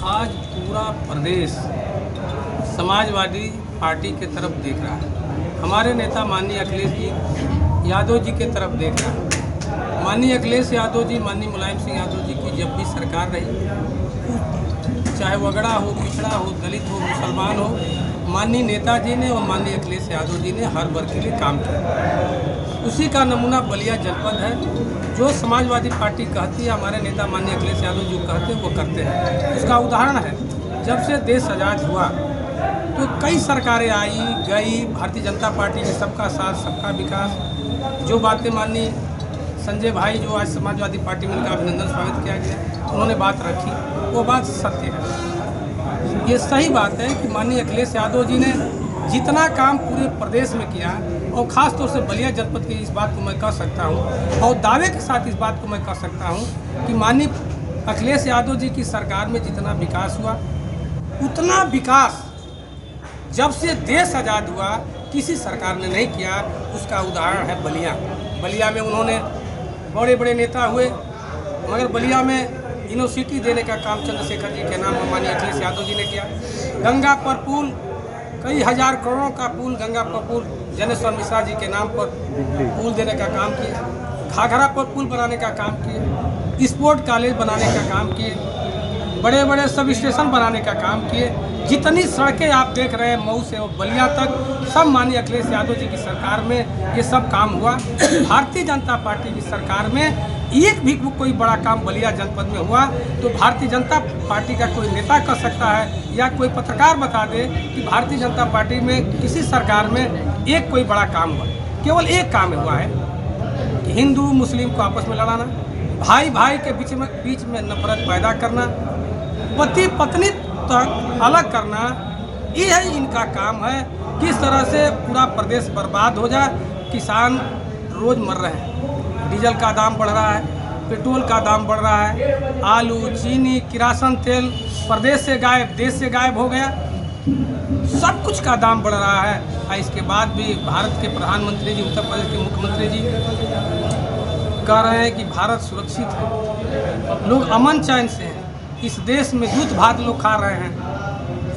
आज पूरा प्रदेश समाजवादी पार्टी के तरफ देख रहा है। हमारे नेता माननीय अखिलेश जी यादव जी के तरफ देख रहा है। माननीय अखिलेश यादव जी, माननीय मुलायम सिंह यादव जी की जब भी सरकार रही, चाहे वगड़ा हो, पिछड़ा हो, दलित हो, मुसलमान हो, माननीय नेताजी ने और माननीय अखिलेश यादव जी ने हर वर्ग के लिए काम किया। उसी का नमूना बलिया जनपद है। जो समाजवादी पार्टी कहती है, हमारे नेता माननीय अखिलेश यादव जो कहते हैं वो करते हैं। उसका उदाहरण है, जब से देश आज़ाद हुआ तो कई सरकारें आई गई, भारतीय जनता पार्टी ने सबका साथ सबका विकास, जो बातें माननीय संजय भाई जो आज समाजवादी पार्टी में उनका अभिनंदन स्वागत किया गया, उन्होंने बात रखी, वो बात सत्य है। ये सही बात है कि माननीय अखिलेश यादव जी ने जितना काम पूरे प्रदेश में किया, और ख़ास तौर से बलिया जनपद की इस बात को मैं कह सकता हूँ और दावे के साथ इस बात को मैं कह सकता हूँ कि माननीय अखिलेश यादव जी की सरकार में जितना विकास हुआ, उतना विकास जब से देश आज़ाद हुआ किसी सरकार ने नहीं किया। उसका उदाहरण है बलिया। बलिया में उन्होंने बड़े बड़े नेता हुए, मगर बलिया में यूनिवर्सिटी देने का काम चंद्रशेखर जी के नाम माननीय अखिलेश यादव जी ने किया। गंगा पर पुल, कई हजार करोड़ों का पुल, गंगा पर पुल जनेश्वर मिश्रा जी के नाम पर पुल देने का काम किए। घाघरा पर पुल बनाने का काम किए, स्पोर्ट कॉलेज बनाने का काम किए, बड़े बड़े सब स्टेशन बनाने का काम किए। जितनी सड़कें आप देख रहे हैं मऊ से बलिया तक, सब माननीय अखिलेश यादव जी की सरकार में ये सब काम हुआ। भारतीय जनता पार्टी की सरकार में एक भी कोई बड़ा काम बलिया जनपद में हुआ तो भारतीय जनता पार्टी का कोई नेता कर सकता है या कोई पत्रकार बता दे कि भारतीय जनता पार्टी में किसी सरकार में एक कोई बड़ा काम हुआ। केवल एक काम हुआ है कि हिंदू मुस्लिम को आपस में लड़ाना, भाई भाई के बीच में नफरत पैदा करना, पति पत्नी तक अलग करना, ये है इनका काम है। किस तरह से पूरा प्रदेश बर्बाद हो जाए। किसान रोज़ मर रहे हैं, डीजल का दाम बढ़ रहा है, पेट्रोल का दाम बढ़ रहा है, आलू, चीनी, किरासन तेल प्रदेश से गायब, देश से गायब हो गया। सब कुछ का दाम बढ़ रहा है। और इसके बाद भी भारत के प्रधानमंत्री जी, उत्तर प्रदेश के मुख्यमंत्री जी कह रहे हैं कि भारत सुरक्षित है, लोग अमन चैन से हैं, इस देश में दूध भात लोग खा रहे हैं।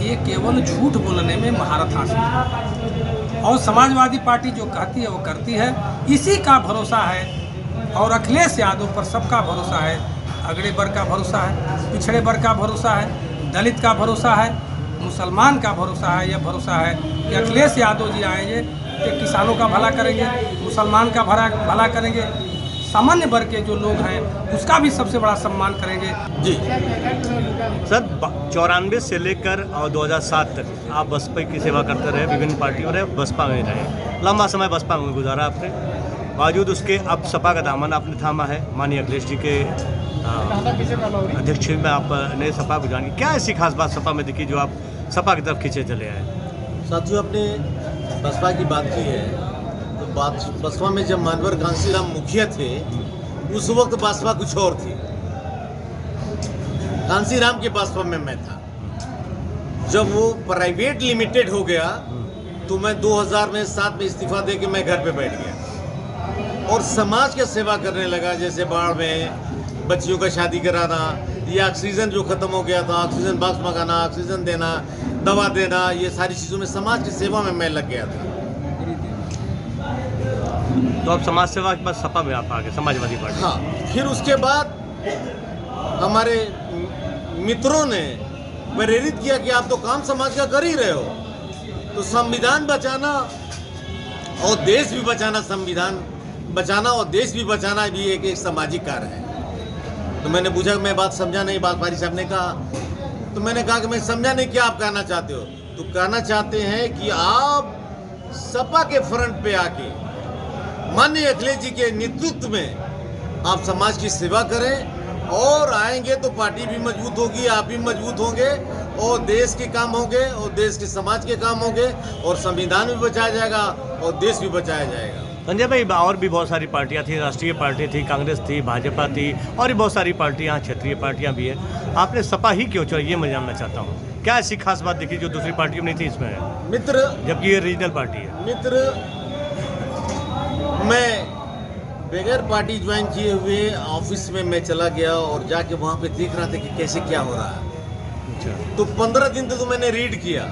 ये केवल झूठ बोलने में महारत हासिल है और समाजवादी पार्टी जो कहती है वो करती है। इसी का भरोसा है और अखिलेश यादव पर सबका भरोसा है। अगड़े वर्ग का भरोसा है, पिछड़े वर्ग का भरोसा है, दलित का भरोसा है, मुसलमान का भरोसा है। यह भरोसा है कि अखिलेश यादव जी आएंगे तो किसानों का भला करेंगे, मुसलमान का भला करेंगे, सामान्य वर्ग के जो लोग हैं उसका भी सबसे बड़ा सम्मान करेंगे। जी सर, 94 से लेकर और 2007 तक आप बसपा की सेवा करते रहे, विभिन्न पार्टियों रहे, बसपा में रहे, लंबा समय बसपा में गुजारा आपने। बावजूद उसके अब सपा का दामन आपने थामा है। माननीय अखिलेश जी के अध्यक्ष में आपने सपा को जानी, क्या ऐसी खास बात सपा में दिखी जो आप सपा की तरफ खींचे चले आए? साथियों, आपने बसपा की बात की है तो बसपा में जब मानवर घासीराम मुखिया थे उस वक्त बसपा कुछ और थी। घासीराम के बसपा में मैं था। जब वो प्राइवेट लिमिटेड हो गया तो मैं 2007 में इस्तीफा दे के मैं घर पे बैठ गया और समाज की सेवा करने लगा। जैसे बाढ़ में बच्चियों का शादी कराना, या ऑक्सीजन जो खत्म हो गया था, ऑक्सीजन बॉक्स मंगाना, ऑक्सीजन देना, दवा देना, ये सारी चीज़ों में समाज की सेवा में मैं लग गया था। तो अब समाज सेवा के बाद सपा में आप आ गए, समाजवादी पार्टी। हाँ, फिर उसके बाद हमारे मित्रों ने प्रेरित किया कि आप तो काम समाज का कर ही रहे हो, तो संविधान बचाना और देश भी बचाना, संविधान बचाना और देश भी बचाना भी एक सामाजिक कार्य है। तो मैंने पूछा, मैं बात समझा नहीं। बात पारी साहब ने कहा, तो मैंने कहा कि मैं समझा नहीं, क्या आप कहना चाहते हो? तो कहना चाहते हैं कि आप सपा के फ्रंट पे आके माननीय अखिलेश जी के नेतृत्व में आप समाज की सेवा करें और आएंगे तो पार्टी भी मजबूत होगी, आप भी मजबूत होंगे और देश के काम होंगे और देश के समाज के काम होंगे और संविधान भी बचाया जाएगा और देश भी बचाया जाएगा। संजय भाई, और भी बहुत सारी पार्टियां थी, राष्ट्रीय पार्टी थी, कांग्रेस थी, भाजपा थी और भी बहुत सारी पार्टियां, क्षेत्रीय पार्टियां भी है। आपने सपा ही क्यों चुनी, ये मैं जानना चाहता हूँ। क्या ऐसी खास बात दिखी जो दूसरी पार्टियों में नहीं थी इसमें, मित्र, जबकि ये रीजनल पार्टी है? मित्र, मैं बगैर पार्टी ज्वाइन किए हुए ऑफिस में मैं चला गया और जाके वहाँ पे देख रहा था कि कैसे क्या हो रहा है। अच्छा। तो 15 दिन तो मैंने रीड किया।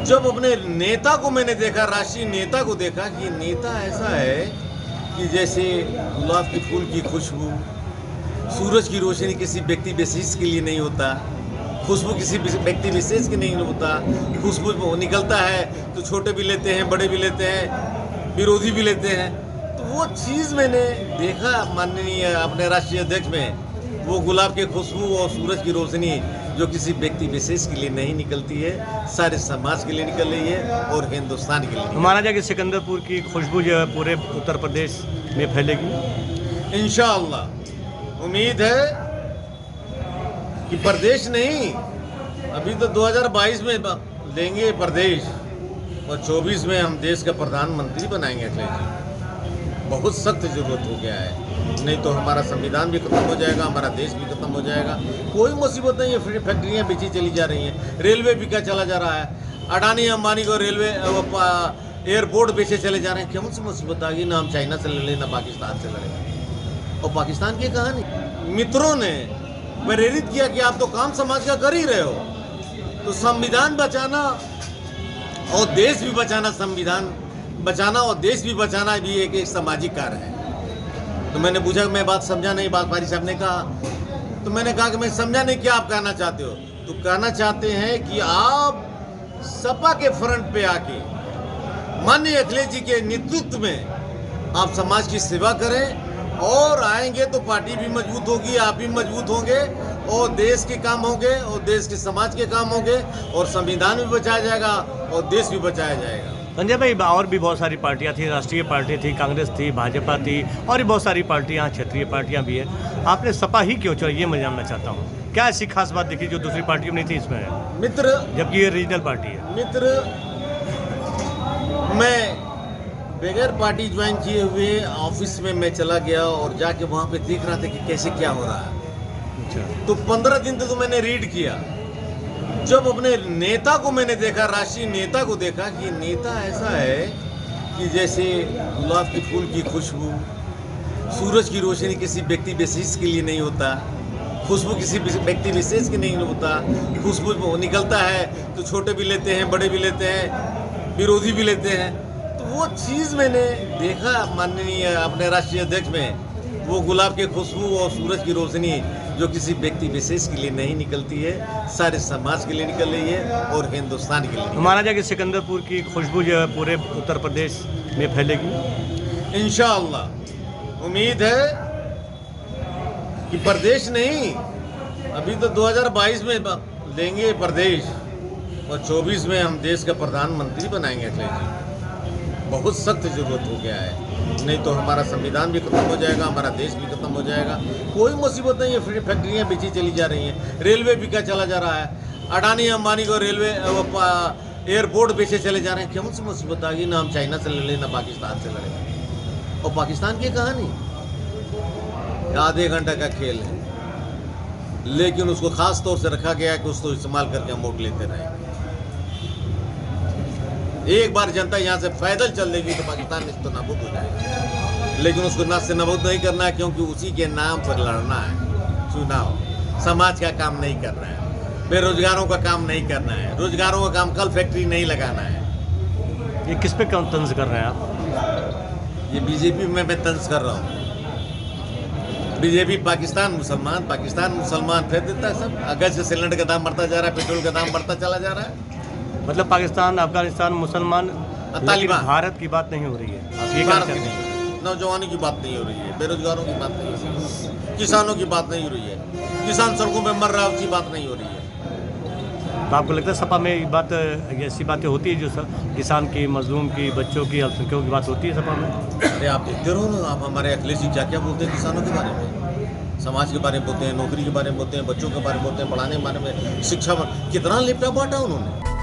जब अपने नेता को मैंने देखा, राष्ट्रीय नेता को देखा कि नेता ऐसा है कि जैसे गुलाब के फूल की खुशबू, सूरज की रोशनी किसी व्यक्ति विशेष के लिए नहीं होता, खुशबू किसी व्यक्ति विशेष के नहीं होता। खुशबू निकलता है तो छोटे भी लेते हैं, बड़े भी लेते हैं, विरोधी भी लेते हैं। तो वो चीज़ मैंने देखा माननीय अपने राष्ट्रीय अध्यक्ष में, वो गुलाब के खुशबू और सूरज की रोशनी जो किसी व्यक्ति विशेष के लिए नहीं निकलती है, सारे समाज के लिए निकल रही है और हिंदुस्तान के लिए। माना जाए कि सिकंदरपुर की खुशबू जो है पूरे उत्तर प्रदेश में फैलेगी। इंशाअल्लाह उम्मीद है कि प्रदेश नहीं, अभी तो 2022 में देंगे प्रदेश और 24 में हम देश का प्रधानमंत्री बनाएंगे अखिलेश जी। बहुत सख्त जरूरत हो गया है, नहीं तो हमारा संविधान भी खत्म हो जाएगा, हमारा देश भी खत्म हो जाएगा। कोई मुसीबत नहीं है, फैक्ट्रियाँ बेची चली जा रही हैं, रेलवे बिका चला जा रहा है, अडानी अंबानी को रेलवे एयरपोर्ट बेचे चले जा रहे हैं। क्यों सी मुसीबत आ गई? ना हम चाइना से लड़े, ना पाकिस्तान से लड़े। और पाकिस्तान की कहानी मित्रों ने प्रेरित किया कि आप तो काम समाज का कर ही रहे हो, तो संविधान बचाना और देश भी बचाना, संविधान बचाना और देश भी बचाना भी एक सामाजिक कार्य है। तो मैंने पूछा, मैं बात समझा नहीं, बात भारी साहब ने कहा, तो मैंने कहा कि मैं समझा नहीं, क्या आप कहना चाहते हो? तो कहना चाहते हैं कि आप सपा के फ्रंट पे आके माननीय अखिलेश जी के नेतृत्व में आप समाज की सेवा करें और आएंगे तो पार्टी भी मजबूत होगी, आप भी मजबूत होंगे और देश के काम होंगे और देश के समाज के काम होंगे और संविधान भी बचाया जाएगा और देश भी बचाया जाएगा। संजय भाई, और भी बहुत सारी पार्टियां थी, राष्ट्रीय पार्टी थी, कांग्रेस थी, भाजपा थी और भी बहुत सारी पार्टियां, क्षेत्रीय पार्टियां भी है। आपने सपा ही क्यों चुनी, ये मैं जानना चाहता हूँ। क्या ऐसी खास बात दिखी जो दूसरी पार्टियों में नहीं थी इसमें, मित्र, जबकि ये रीजनल पार्टी है? मित्र, मैं बगैर पार्टी ज्वाइन किए हुए ऑफिस में मैं चला गया और जाके वहाँ पे देख रहा था कि कैसे क्या हो रहा है। अच्छा। तो 15 दिन तो मैंने रीड किया। जब अपने नेता को मैंने देखा, राष्ट्रीय नेता को देखा कि नेता ऐसा है कि जैसे गुलाब के फूल की खुशबू, सूरज की रोशनी किसी व्यक्ति विशेष के लिए नहीं होता, खुशबू किसी व्यक्ति विशेष के नहीं होता। खुशबू निकलता है तो छोटे भी लेते हैं, बड़े भी लेते हैं, विरोधी भी लेते हैं। तो वो चीज़ मैंने देखा माननीय अपने राष्ट्रीय अध्यक्ष में, वो गुलाब के खुशबू और सूरज की रोशनी जो किसी व्यक्ति विशेष के लिए नहीं निकलती है, सारे समाज के लिए निकल रही है और हिंदुस्तान के लिए। माना जाए कि सिकंदरपुर की खुशबू जो है पूरे उत्तर प्रदेश में फैलेगी। इंशाअल्लाह उम्मीद है कि प्रदेश नहीं, अभी तो 2022 में देंगे प्रदेश और 24 में हम देश का प्रधानमंत्री बनाएंगे अखिलेश जी। बहुत सख्त जरूरत हो गया है, नहीं तो हमारा संविधान भी खत्म हो जाएगा, हमारा देश भी खत्म हो जाएगा। कोई मुसीबत नहीं है, फैक्ट्रियाँ बेची चली जा रही हैं, रेलवे बिका चला जा रहा है, अडानी अंबानी को रेलवे एयरपोर्ट बेचे चले जा रहे हैं। क्यों सी मुसीबत आ गई? ना हम चाइना से लड़े, ना पाकिस्तान से लड़े। और पाकिस्तान की कहानी आधे घंटे का खेल है, लेकिन उसको खास तौर से रखा गया है कि उसको इस्तेमाल करके हम वोट लेते रहे। एक बार जनता यहाँ से पैदल चल देगी तो पाकिस्तान निस्तो नाबूद हो जाएगा, लेकिन उसको नास्ते नाबूद नहीं करना है, क्योंकि उसी के नाम पर लड़ना है चुनाव। समाज का काम नहीं करना है, बेरोजगारों का काम नहीं करना है, रोजगारों का काम, कल फैक्ट्री नहीं लगाना है। ये किस पे तंज कर रहे हैं आप? ये बीजेपी में मैं तंज कर रहा हूँ। बीजेपी पाकिस्तान मुसलमान फेंक देता है सब। अगस्त से सिलेंडर का दाम बढ़ता जा रहा है, पेट्रोल का दाम बढ़ता चला जा रहा है। मतलब पाकिस्तान, अफगानिस्तान, मुसलमान, तालिबान। भारत की बात नहीं हो रही है। आप ये भारत कहना की चाहते हैं? नहीं, नौजवानों की बात नहीं हो रही है, बेरोजगारों की बात नहीं हो रही है, किसानों की बात नहीं हो रही है, किसान सड़कों पे मर रहा है, उसकी बात नहीं हो रही है। तो आपको लगता है सपा में बात, ऐसी बातें होती है जो किसान की, मजलूम की, बच्चों की, अल्पसंख्यकों की बात होती है सपा में? अरे आप देखते रहो ना, आप हमारे अखिलेश जी क्या क्या बोलते हैं किसानों के बारे में। समाज के बारे में बोलते हैं, नौकरी के बारे में बोलते हैं, बच्चों के बारे में बोलते हैं, पढ़ाने के बारे में, शिक्षा में कितना लिपटा बांटा उन्होंने।